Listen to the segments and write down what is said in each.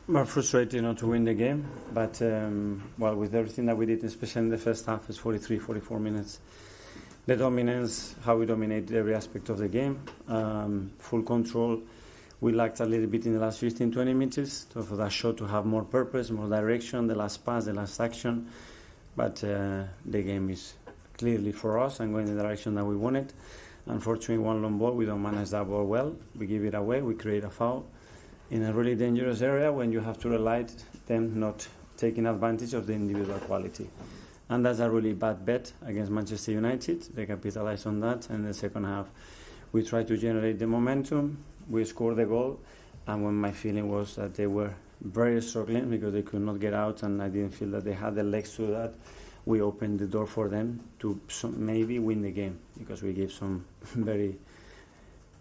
We're frustrated not to win the game, but with everything that we did, especially in the first half, it's 43, 44 minutes. The dominance, how we dominated every aspect of the game, full control. We lacked a little bit in the last 15, 20 minutes for that shot to have more purpose, more direction, the last pass, the last action. But the game is clearly for us and going in the direction that we wanted. Unfortunately, one long ball, we don't manage that ball well. We give it away, we create a foul in a really dangerous area when you have to rely them not taking advantage of the individual quality. And that's a really bad bet against Manchester United. They capitalized on that. And in the second half, we tried to generate the momentum. We scored the goal. And when my feeling was that they were very struggling because they could not get out, and I didn't feel that they had the legs to that, we opened the door for them to maybe win the game, because we gave some very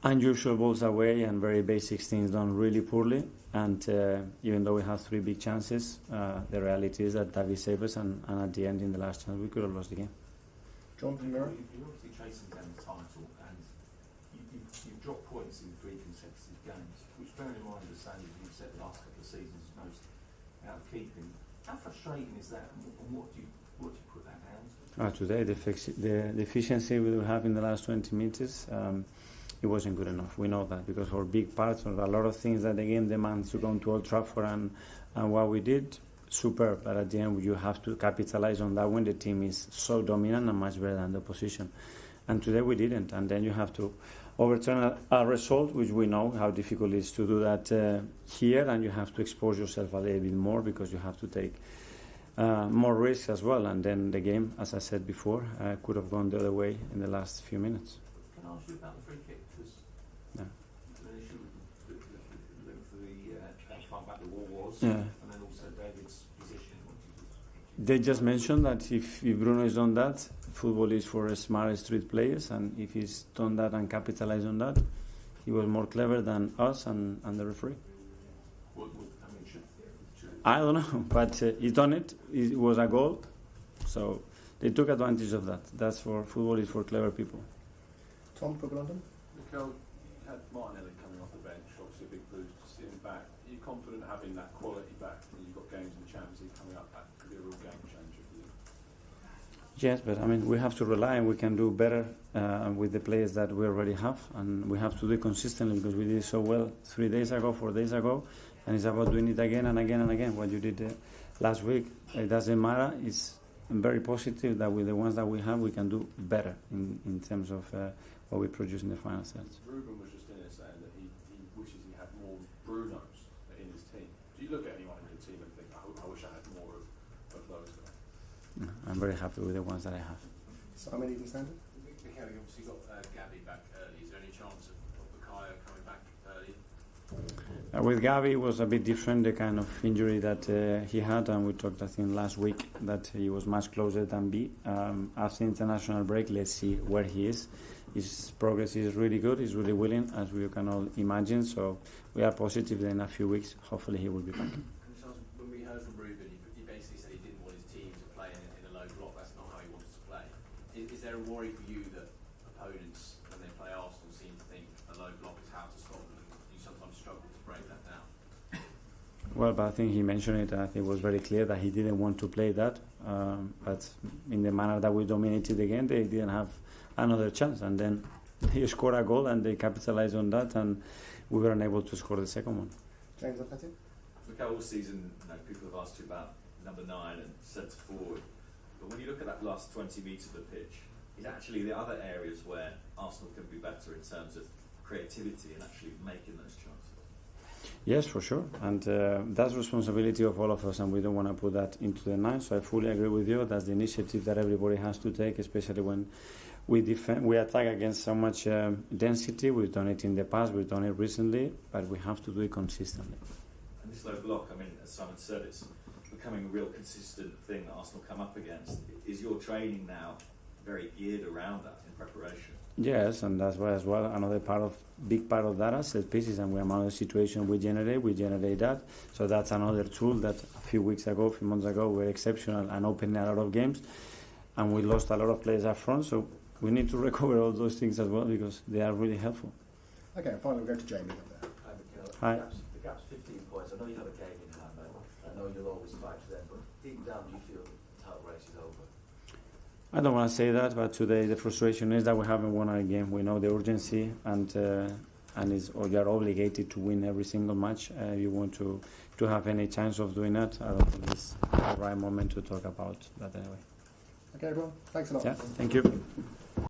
unusual balls away and very basic things done really poorly. And even though we have 3 big chances, the reality is that David saved us, and at the end, in the last chance, we could have lost the game. John from Mirror? You're obviously chasing down the title, and you've dropped points in 3 consecutive games, which, bearing in mind the same as you've said the last couple of seasons, is most out of keeping. How frustrating is that, and what do you put that down to? Today, the efficiency we have in the last 20 minutes, it wasn't good enough. We know that, because for big parts of a lot of things that the game demands to go to Old Trafford, and what we did, superb. But at the end, you have to capitalize on that when the team is so dominant and much better than the opposition. And today we didn't. And then you have to overturn a result, which we know how difficult it is to do that here, and you have to expose yourself a little bit more, because you have to take more risks as well. And then the game, as I said before, could have gone the other way in the last few minutes. Can I ask you about the free kick? Because the issue with how far back the wall was, and then also David's position. They just mentioned that if Bruno has done that, football is for smart street players, and if he's done that and capitalized on that, he was more clever than us and the referee. I don't know, but he's done it. It was a goal, so they took advantage of that. That's for football is for clever people. Tom from London? Mikel, you had Martinelli coming off the bench, obviously a big boost to see him back. Are you confident having that quality back when you've got games in the Champions League coming up? That could be a real game changer for you. Yes, but I mean, we have to rely, and we can do better with the players that we already have, and we have to do it consistently, because we did it so well 3 days ago, 4 days ago, and it's about doing it again and again and again. What you did last week, it doesn't matter. It's very positive that with the ones that we have, we can do better in terms of what we produce in the final sets. Ruben was just in there saying that he wishes he had more Brunos in his team. Do you look at anyone in your team and think, I wish I had more of those guys? No, I'm very happy with the ones that I have. Simon, even standard? Mikel, you obviously got Gabby back early. Is there any chance of Bukayo coming back early? With Gavi, it was a bit different, the kind of injury that he had, and we talked, I think, last week that he was much closer than B. After international break, let's see where he is. His progress is really good. He's really willing, as we can all imagine. So we are positive that in a few weeks, hopefully, he will be back. When we heard from Ruben, he basically said he didn't want his team to play in a low block. That's not how he wanted to play. Is there a worry for you that opponents, when they play Arsenal, seem to think a low block is how to stop them, and you sometimes struggle to break that down? Well, but I think he mentioned it, and I think it was very clear that he didn't want to play that. But in the manner that we dominated the game, they didn't have another chance. And then he scored a goal, and they capitalized on that, and we were unable to score the second one. James Athletic? Mikel, all season, people have asked you about number 9 and centre forward. But when you look at that last 20 metres of the pitch, is actually the other areas where Arsenal can be better in terms of creativity and actually making those chances? Yes, for sure, and that's responsibility of all of us, and we don't want to put that into the 9. So I fully agree with you. That's the initiative that everybody has to take, especially when we attack against so much density. We've done it in the past, we've done it recently, but we have to do it consistently. And this low block, I mean, as Simon said, it's becoming a real consistent thing that Arsenal come up against. Is your training now very geared around that in preparation? Yes, and that's why as well another big part of that are set pieces, and we have another situation we generate that. So that's another tool that a few months ago, were exceptional and opened a lot of games, and we lost a lot of players up front. So we need to recover all those things as well, because they are really helpful. Okay, and finally we'll go to Jamie up there. Hi. The gap's 15 points. I I know you have a game in hand, and I know you'll always fight to them, but deep down, do you feel the title race is over? I don't want to say that, but today the frustration is that we haven't won our game. We know the urgency, and you are obligated to win every single match. You want to have any chance of doing that. I don't think it's the right moment to talk about that anyway. Okay, everyone. Thanks a lot. Yeah, thank you.